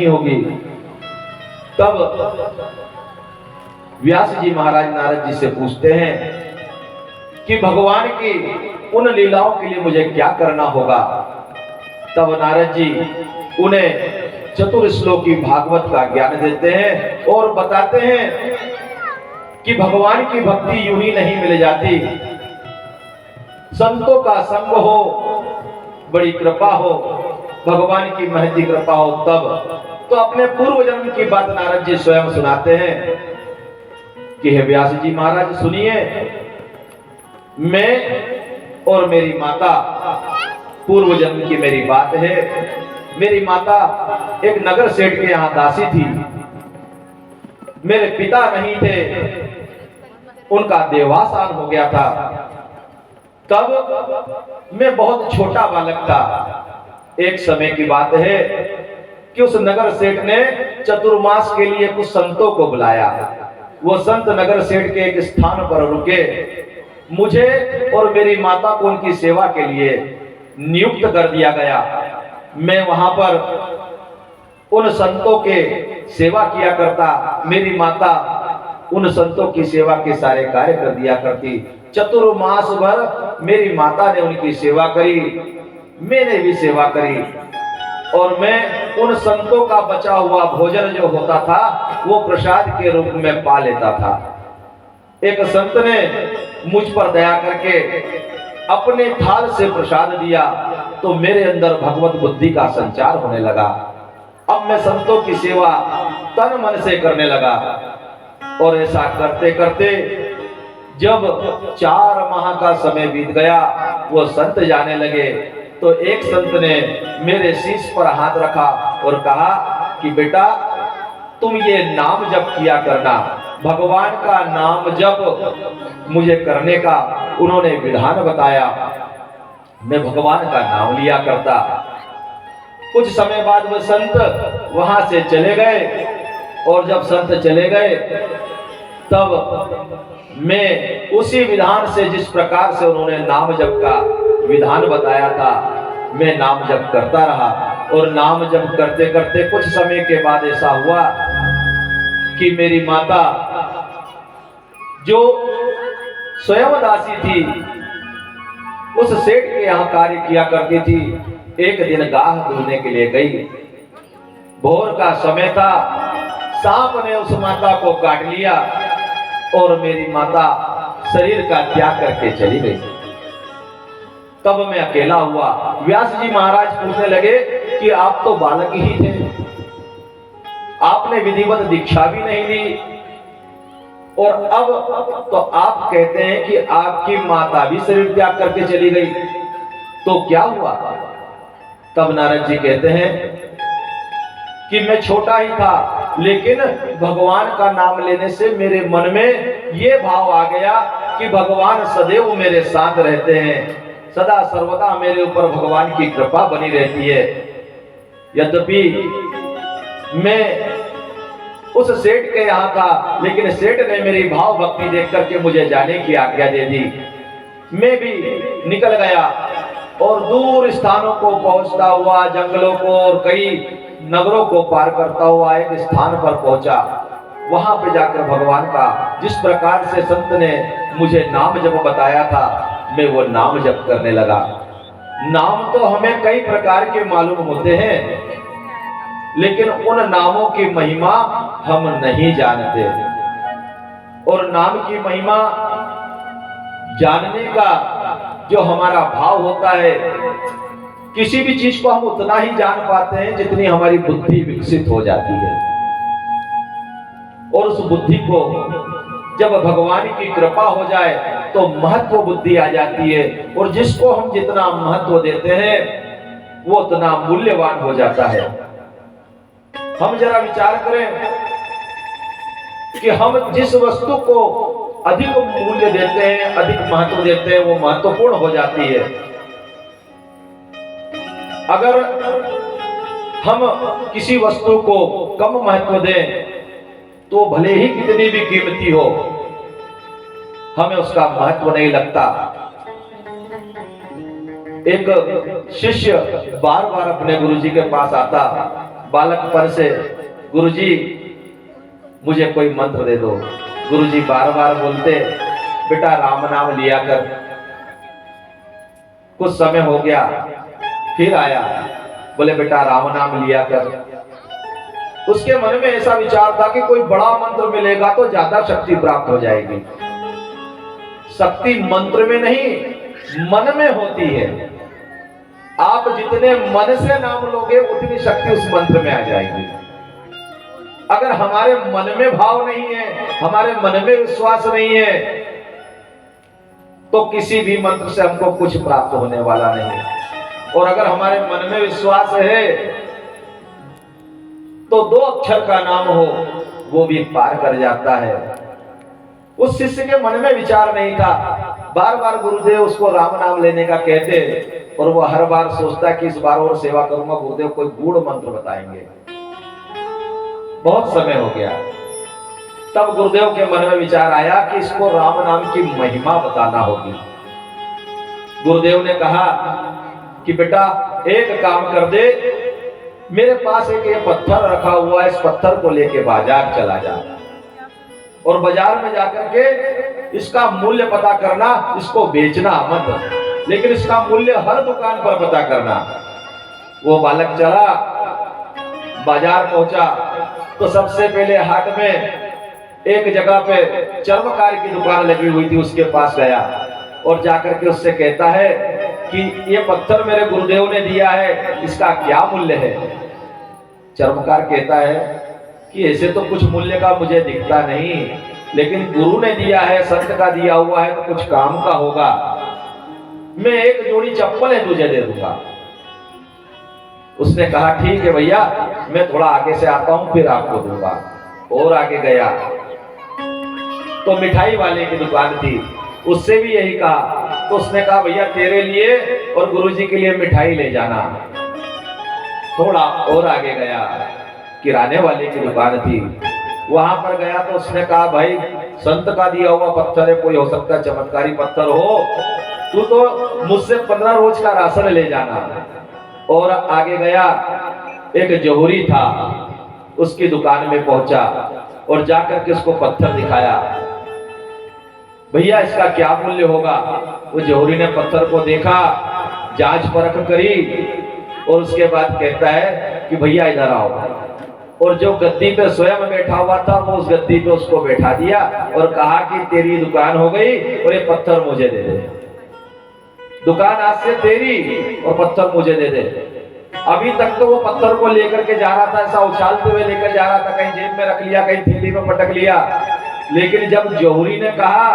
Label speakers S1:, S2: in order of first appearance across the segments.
S1: नहीं होगी। तब व्यास जी महाराज नारद जी से पूछते हैं कि भगवान की उन लीलाओं के लिए मुझे क्या करना होगा। तब नारद जी उन्हें चतुर्श्लोकी भागवत का ज्ञान देते हैं और बताते हैं कि भगवान की भक्ति यूं ही नहीं मिल जाती, संतों का संग हो, बड़ी कृपा हो, भगवान की महती कृपा हो तब। तो अपने पूर्व जन्म की बात नारद जी स्वयं सुनाते हैं कि हे व्यास जी महाराज सुनिए, मैं और मेरी माता, पूर्व जन्म की मेरी बात है। मेरी माता एक नगर सेठ के यहां दासी थी। मेरे पिता नहीं थे, उनका देहावसान हो गया था। तब मैं बहुत छोटा बालक था। एक समय की बात है कि उस नगर सेठ ने चतुर्मास के लिए कुछ संतों को बुलाया। वो संत नगर सेठ के एक स्थान पर रुके। मुझे और मेरी माता को उनकी सेवा के लिए नियुक्त कर दिया गया। मैं वहां पर उन संतों के सेवा किया करता। मेरी माता उन संतों की सेवा के सारे कार्य कर दिया करती। चतुर्मास भर मेरी माता ने उनकी सेवा करी, मैंने भी सेवा करी। और मैं उन संतों का बचा हुआ भोजन जो होता था वो प्रसाद के रूप में पा लेता था। एक संत ने मुझ पर दया करके अपने थाल से प्रसाद दिया तो मेरे अंदर भगवत बुद्धि का संचार होने लगा। अब मैं संतों की सेवा तन मन से करने लगा। और ऐसा करते करते जब 4 माह का समय बीत गया, वो संत जाने लगे। तो एक संत ने मेरे शीश पर हाथ रखा और कहा कि बेटा तुम ये नाम जप किया करना। भगवान का नाम जप मुझे करने का उन्होंने विधान बताया। मैं भगवान का नाम लिया करता। कुछ समय बाद वह संत वहां से चले गए। और जब संत चले गए तब मैं उसी विधान से, जिस प्रकार से उन्होंने नाम जप का विधान बताया था, मैं नाम जप करता रहा। और नाम जप करते करते कुछ समय के बाद ऐसा हुआ कि मेरी माता जो स्वयं दासी थी, उस सेठ के यहाँ कार्य किया करती थी, एक दिन गाह दूधने के लिए गई। भोर का समय था। सांप ने उस माता को काट लिया और मेरी माता शरीर का त्याग करके चली गई। तब मैं अकेला हुआ। व्यास जी महाराज पूछने लगे कि आप तो बालक ही थे, आपने विधिवत दीक्षा भी नहीं ली, और अब तो आप कहते हैं कि आपकी माता भी शरीर त्याग करके चली गई, तो क्या हुआ? तब नारद जी कहते हैं कि मैं छोटा ही था, लेकिन भगवान का नाम लेने से मेरे मन में ये भाव आ गया कि भगवान सदैव मेरे साथ रहते हैं, सदा सर्वदा मेरे ऊपर भगवान की कृपा बनी रहती है। यद्यपि मैं उस सेठ के यहाँ था, लेकिन सेठ ने मेरी भाव भक्ति देख करके मुझे जाने की आज्ञा दे दी। मैं भी निकल गया और दूर स्थानों को पहुंचता हुआ, जंगलों को और कई नगरों को पार करता हुआ एक स्थान पर पहुंचा। वहां पे जाकर भगवान का जिस प्रकार से संत ने मुझे नाम जप बताया था, मैं वो नाम जप करने लगा। नाम तो हमें कई प्रकार के मालूम होते हैं, लेकिन उन नामों की महिमा हम नहीं जानते। और नाम की महिमा जानने का जो हमारा भाव होता है, किसी भी चीज को हम उतना ही जान पाते हैं जितनी हमारी बुद्धि विकसित हो जाती है। और उस बुद्धि को जब भगवान की कृपा हो जाए तो महत्व बुद्धि आ जाती है, और जिसको हम जितना महत्व देते हैं वो उतना मूल्यवान हो जाता है। हम जरा विचार करें कि हम जिस वस्तु को अधिक मूल्य देते हैं, अधिक महत्व देते हैं, वो महत्वपूर्ण हो जाती है। अगर हम किसी वस्तु को कम महत्व दें तो भले ही कितनी भी कीमती हो, हमें उसका महत्व नहीं लगता। एक शिष्य बार बार अपने गुरुजी के पास आता, बालकपन से, गुरुजी मुझे कोई मंत्र दे दो। गुरुजी बार बार बोलते, बेटा राम नाम लिया कर। कुछ समय हो गया, फिर आया, बोले बेटा राम नाम लिया कर। उसके मन में ऐसा विचार था कि कोई बड़ा मंत्र मिलेगा तो ज्यादा शक्ति प्राप्त हो जाएगी। शक्ति मंत्र में नहीं, मन में होती है। आप जितने मन से नाम लोगे उतनी शक्ति उस मंत्र में आ जाएगी। अगर हमारे मन में भाव नहीं है, हमारे मन में विश्वास नहीं है, तो किसी भी मंत्र से हमको कुछ प्राप्त होने वाला नहीं। और अगर हमारे मन में विश्वास है तो 2 अक्षर का नाम हो वो भी पार कर जाता है। उस शिष्य के मन में विचार नहीं था। बार बार गुरुदेव उसको राम नाम लेने का कहते और वो हर बार सोचता कि इस बार और सेवा करूंगा, गुरुदेव कोई गूढ़ मंत्र बताएंगे। बहुत समय हो गया, तब गुरुदेव के मन में विचार आया कि इसको राम नाम की महिमा बताना होगी। गुरुदेव ने कहा कि बेटा एक काम कर दे, मेरे पास एक ये पत्थर रखा हुआ है, इस पत्थर को लेके बाजार चला जा और बाजार में जाकर के इसका मूल्य पता करना, इसको बेचना मत, लेकिन इसका मूल्य हर दुकान पर पता करना। वो बालक चला, बाजार पहुंचा तो सबसे पहले हाट में एक जगह पे चर्मकार की दुकान लगी हुई थी, उसके पास गया और जाकर के उससे कहता है कि ये पत्थर मेरे गुरुदेव ने दिया है, इसका क्या मूल्य है। चर्मकार कहता है कि ऐसे तो कुछ मूल्य का मुझे दिखता नहीं, लेकिन गुरु ने दिया है, संत का दिया हुआ है तो कुछ काम का होगा। मैं एक जोड़ी चप्पल है तुझे दे दूंगा। उसने कहा ठीक है भैया, मैं थोड़ा आगे से आता हूं फिर आपको दूंगा। और आगे गया तो मिठाई वाले की दुकान थी, उससे भी यही कहा। तो उसने कहा भैया तेरे लिए और गुरुजी के लिए मिठाई ले जाना। थोड़ा और आगे गया, किराने वाले की दुकान थी, वहां पर गया तो उसने कहा भाई संत का दिया हुआ पत्थर है, कोई हो सकता है चमत्कारी पत्थर हो, तू तो मुझसे 15 रोज का राशन ले जाना। और आगे गया, एक जोहरी था, उसकी दुकान में पहुंचा और जाकर के उसको पत्थर दिखाया। भैया इसका क्या मूल्य होगा। वो जोहरी ने पत्थर को देखा, जांच परख करी और उसके बाद कहता है कि भैया इधर आओ। और जो गद्दी पे स्वयं बैठा हुआ था वो उस गद्दी पे उसको बैठा दिया और कहा कि तेरी दुकान हो गई और ये पत्थर मुझे दे दे। दुकान आज से तेरी और पत्थर मुझे दे दे। अभी तक तो वो पत्थर को लेकर के जा रहा था, ऐसा उछालते हुए लेकर जा रहा था, कहीं जेब में रख लिया, कहीं थैली में पटक लिया। लेकिन जब जोहरी ने कहा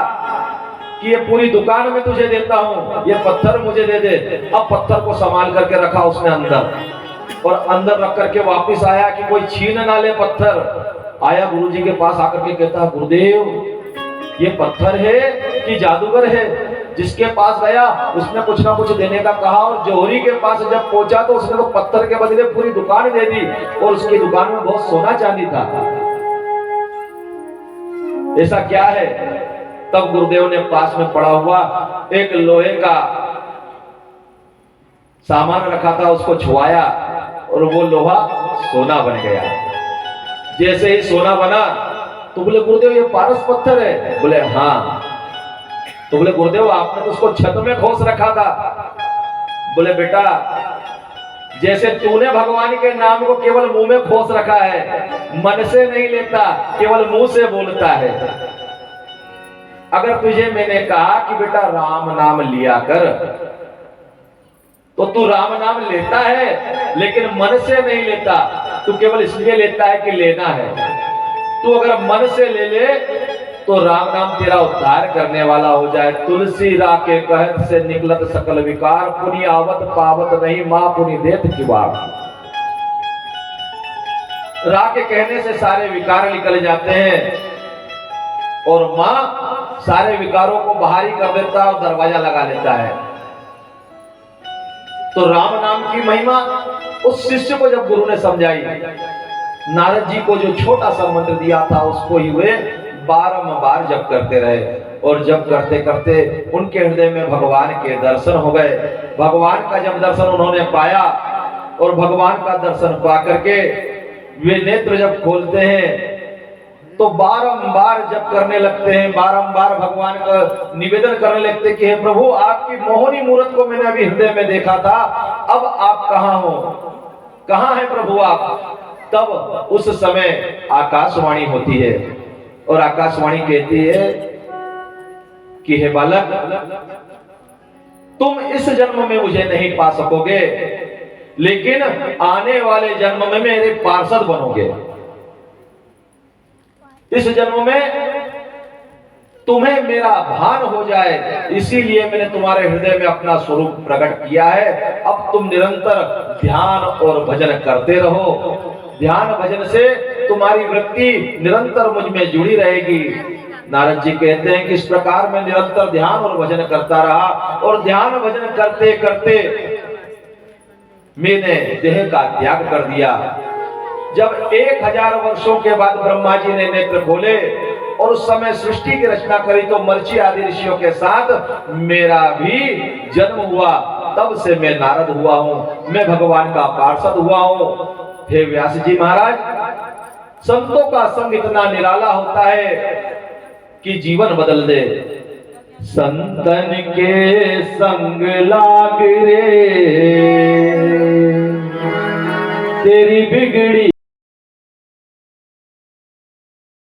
S1: कि ये पूरी दुकान में तुझे देता हूं, ये पत्थर मुझे दे दे, अब पत्थर को संभाल करके रखा उसने अंदर और अंदर रख करके वापस आया कि कोई छीन ना ले पत्थर। आया गुरुजी के पास आकर के कहता गुरुदेव ये पत्थर है कि जादूगर है। जिसके पास गया उसने कुछ ना कुछ देने का कहा और जोहरी के पास जब पहुंचा तो उसने तो पत्थर के बदले पूरी दुकान दे दी और उसकी दुकान में बहुत सोना चांदी था। ऐसा क्या है। तब गुरुदेव ने पास में पड़ा हुआ एक लोहे का सामान रखा था, उसको छुआया और वो लोहा सोना बन गया। जैसे ही सोना बना तो बोले गुरुदेव ये पारस पत्थर है। बोले हाँ। तो बोले गुरुदेव आपने तो उसको छत में खोस रखा था। बोले बेटा जैसे तूने भगवान के नाम को केवल मुंह में खोस रखा है, मन से नहीं लेता, केवल मुंह से बोलता है। अगर तुझे मैंने कहा कि बेटा राम नाम लिया कर तो तू राम नाम लेता है, लेकिन मन से नहीं लेता, तू केवल इसलिए लेता है कि लेना है। तू अगर मन से ले ले तो राम नाम तेरा उद्धार करने वाला हो जाए। तुलसी रा के कहत से निकलत सकल विकार, पुनि आवत पावत नहीं मां पुनि देत की बात। रा के कहने से सारे विकार निकल जाते हैं और मां सारे विकारों को बाहरी कर देता है और दरवाजा लगा लेता है। तो राम नाम की महिमा उस शिष्य को जब गुरु ने समझाई, नारद जी को जो छोटा सा मंत्र दिया था उसको ही वे बारंबार जप करते रहे और जप करते करते उनके हृदय में भगवान के दर्शन हो गए। भगवान का जब दर्शन उन्होंने पाया और भगवान का दर्शन पा करके वे नेत्र जब खोलते हैं तो बारंबार जप करने लगते हैं, बारंबार भगवान का निवेदन करने लगते हैं कि हे प्रभु, आपकी मोहनी मूर्त को मैंने अभी हृदय में देखा था, अब आप कहाँ हो, कहाँ है प्रभु आप। तब उस समय आकाशवाणी होती है और आकाशवाणी कहती है कि हे बालक, तुम इस जन्म में मुझे नहीं पा सकोगे, लेकिन आने वाले जन्म में मेरे पार्षद बनोगे। इस जन्म में तुम्हें मेरा भान हो जाए, इसीलिए मैंने तुम्हारे हृदय में अपना स्वरूप प्रकट किया है। अब तुम निरंतर ध्यान और भजन करते रहो। ध्यान भजन से तुम्हारी वृत्ति निरंतर मुझ में जुड़ी रहेगी। नारद जी कहते हैं कि इस प्रकार मैं निरंतर ध्यान और भजन करता रहा, और ध्यान भजन करते करते मैंने देह का त्याग कर दिया। जब 1000 वर्षों के बाद ब्रह्मा जी ने नेत्र खोले और उस समय सृष्टि की रचना करी, तो मर्ची आदि ऋषियों के साथ मेरा भी जन्म हुआ। तब से मैं नारद हुआ हूं, मैं भगवान का पार्षद हुआ हूं। हे व्यास जी महाराज, संतों का संग इतना निराला होता है कि जीवन बदल दे। संतन के संग लाग रे तेरी बिगड़ी